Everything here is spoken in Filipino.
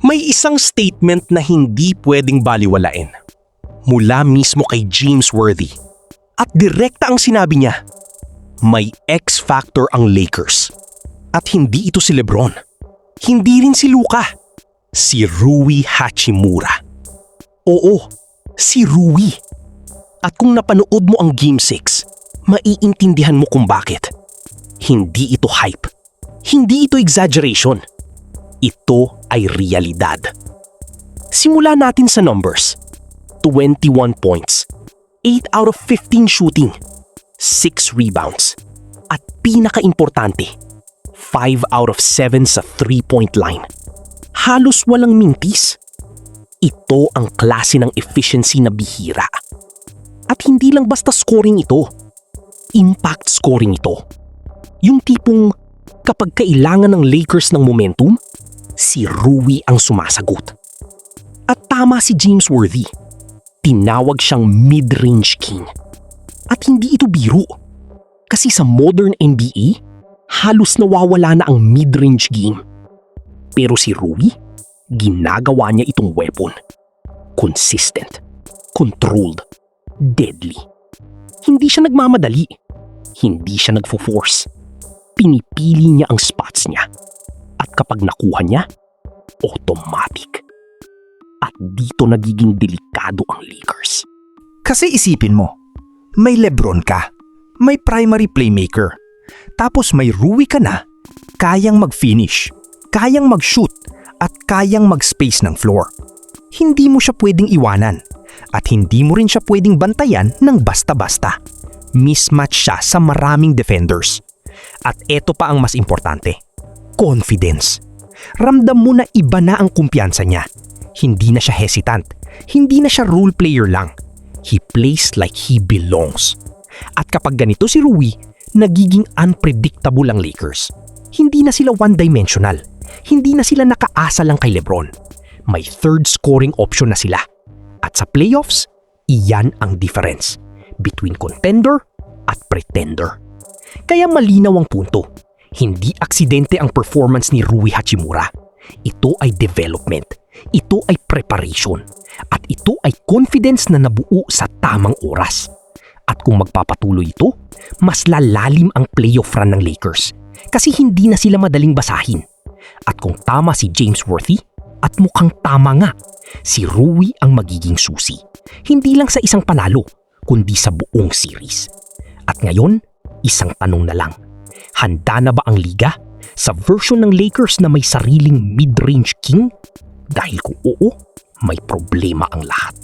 May isang statement na hindi pwedeng baliwalain. Mula mismo kay James Worthy. At direkta ang sinabi niya, may X factor ang Lakers. At hindi ito si LeBron. Hindi rin si Luka. Si Rui Hachimura. Oo, si Rui. At kung napanood mo ang Game 6, maiintindihan mo kung bakit. Hindi ito hype. Hindi ito exaggeration. Ito ay realidad. Simula natin sa numbers. 21 points, 8 out of 15 shooting, 6 rebounds, at pinaka-importante, 5 out of 7 sa 3-point line. Halos walang mintis. Ito ang klase ng efficiency na bihira. At hindi lang basta scoring ito. Impact scoring ito. Yung tipong kapag kailangan ng Lakers ng momentum, si Rui ang sumasagot. At tama si James Worthy. Tinawag siyang mid-range king. At hindi ito biro. Kasi sa modern NBA, halos nawawala na ang mid-range game. Pero si Rui, ginagawa niya itong weapon. Consistent, controlled, deadly. Hindi siya nagmamadali. Hindi siya nagfo-force. Pinipili niya ang spots niya. At kapag nakuha niya, automatic. At dito nagiging delikado ang Lakers. Kasi isipin mo, may LeBron ka, may primary playmaker, tapos may Rui ka na, kayang mag-finish, kayang mag-shoot, at kayang mag-space ng floor. Hindi mo siya pwedeng iwanan, at hindi mo rin siya pwedeng bantayan ng basta-basta. Mismatch siya sa maraming defenders. At eto pa ang mas importante, confidence. Ramdam mo na iba na ang kumpiyansa niya. Hindi na siya hesitant. Hindi na siya role player lang. He plays like he belongs. At kapag ganito si Rui, nagiging unpredictable ang Lakers. Hindi na sila one-dimensional. Hindi na sila nakaasa lang kay LeBron. May third scoring option na sila. At sa playoffs, iyan ang difference between contender at pretender. Kaya malinaw ang punto. Hindi aksidente ang performance ni Rui Hachimura. Ito ay development. Ito ay preparation. At ito ay confidence na nabuo sa tamang oras. At kung magpapatuloy ito, mas lalalim ang playoff run ng Lakers. Kasi hindi na sila madaling basahin. At kung tama si James Worthy, at mukhang tama nga, si Rui ang magiging susi. Hindi lang sa isang panalo, kundi sa buong series. At ngayon, isang tanong na lang. Handa na ba ang liga sa version ng Lakers na may sariling mid-range king? Dahil kung oo, may problema ang lahat.